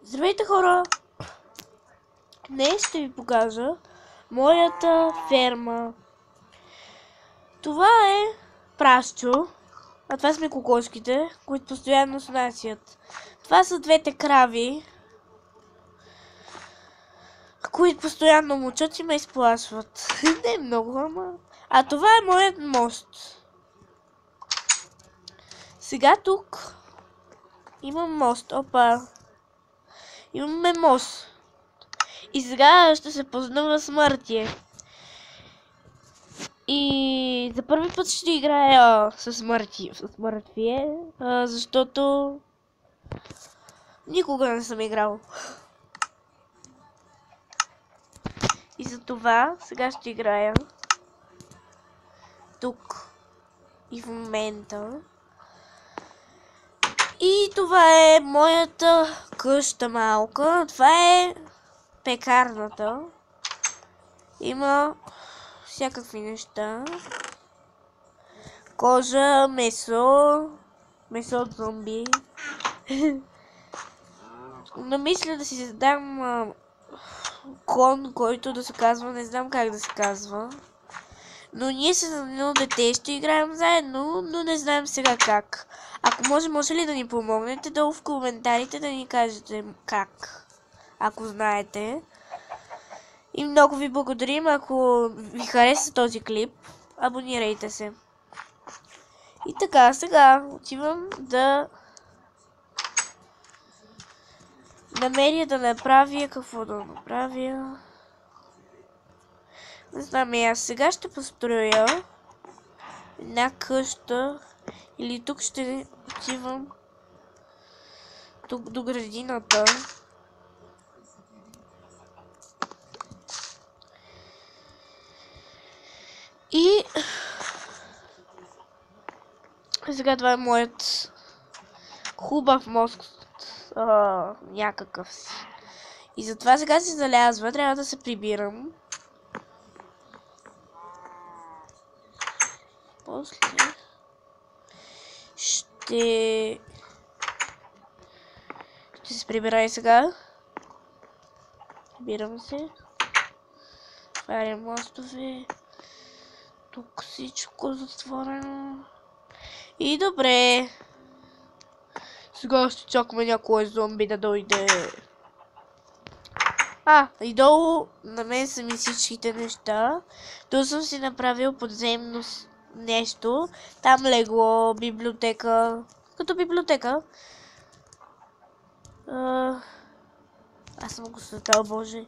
Здравейте, хора! Днес ще ви покажа моята ферма. Това е Прасчо, а това сме кокошките, които постоянно снасят. Това са двете крави, които постоянно мучат и ме изплашват. Не много, ама... А това е моят мост. Сега тук имам мост. Опа! Имаме мост. И сега ще се познава с Мъртие. И за първи път ще играя с Мъртвие, защото никога не съм играл. И за това сега ще играя тук и в момента. И това е моята къща малка. Това е пекарната. Има всякакви неща. Кожа, месо от зомби. Но мисля да си задам кон, който да се казва, не знам как да се казва. Но ние с едно дете ще играем заедно, но не знаем сега как. Ако може ли да ни помогнете долу в коментарите да ни кажете как, ако знаете. И много ви благодарим, ако ви хареса този клип, абонирайте се. И така, сега отивам да намеря да направя какво да направя. Не знам, аз сега ще построя една къща или тук ще отивам тук до градината. И сега това е моят хубав мост, някакъв си. И затова сега се залязва, трябва да се прибирам. После ще се прибира и сега. Прибирам се. Отварям мостове. Тук всичко затворено. И добре. Сега ще чакаме някой зомби да дойде. И долу на мен са ми всичките неща. Тук съм си направил подземно нещо. Там легло, библиотека. Като библиотека. Аз съм го създал, боже.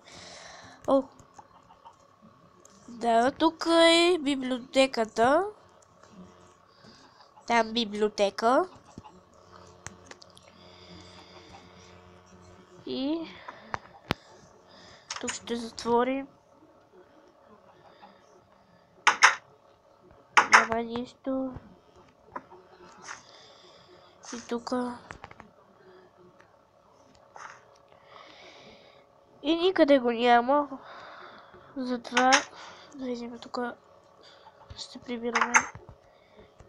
Да, тук е библиотеката. Там библиотека. И тук ще затворим. Няма нищо. И тук. И никъде го няма. Затова да видим тук. Ще прибираме.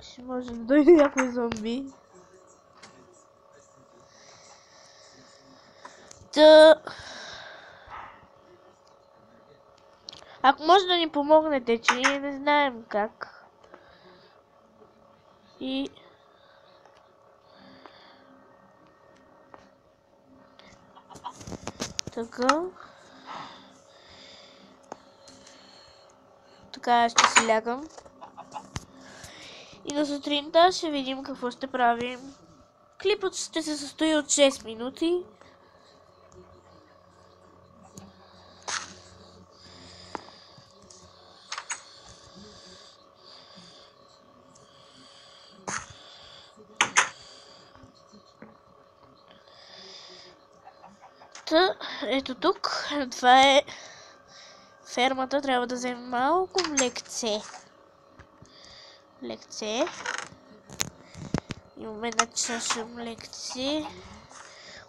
Ще може да дойде някой зомби. Ако може да ни помогнете, че ние не знаем как. И така ще си лягам. И на сутринта ще видим какво ще правим. Клипът ще се състои от 6 минути. Ето тук, това е фермата, трябва да вземем малко млекце. Имаме една чаша млекце.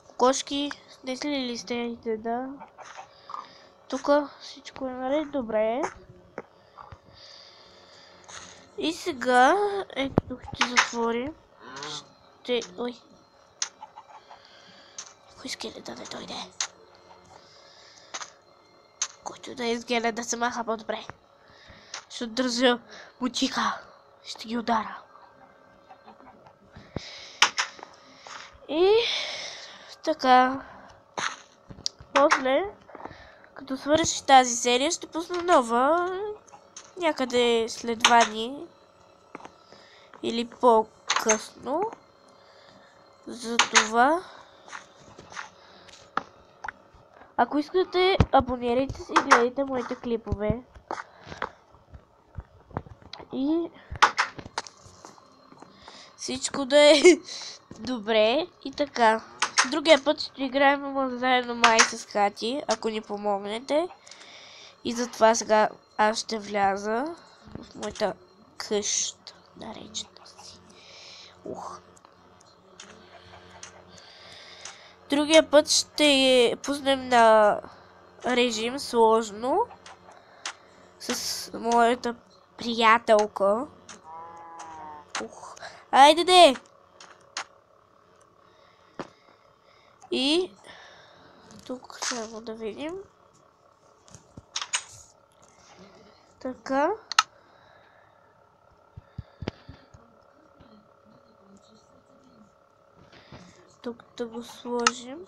Кокошки, снесли ли сте? Да. Тук всичко е наред, добре. И сега, ето тук ще затворим. Кой скелет да не дойде? Който да е скелет да се маха по-добре. Ще държа мутика. Ще ги удара. И така. После, като свърши тази серия, ще пусна нова. Някъде след 2 дни. Или по-късно. Затова. Ако искате, абонирайте се и гледайте моите клипове. И всичко да е добре и така. Другия път ще играем заедно май с Кати, ако ни помогнете. И затова сега аз ще вляза в моята къща, наречена си. Другия път ще пуснем на режим сложно с моята приятелка. Айде де! И тук само да видим. Така. Тук да го сложим.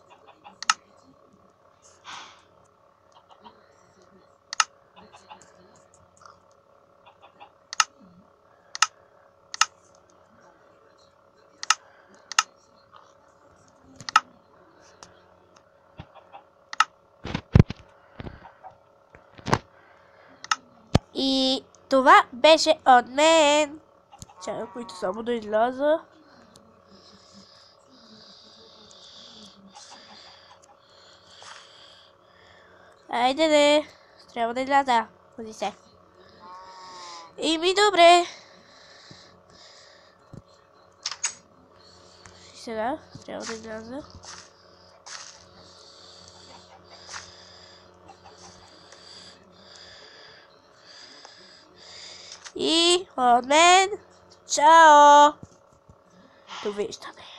И това беше от мен. Чакай, които само да изляза. Айде де. Трябва да изляза. Ходи се. И ми добре. И сега трябва да изляза. И от мен, чао! Довиждане!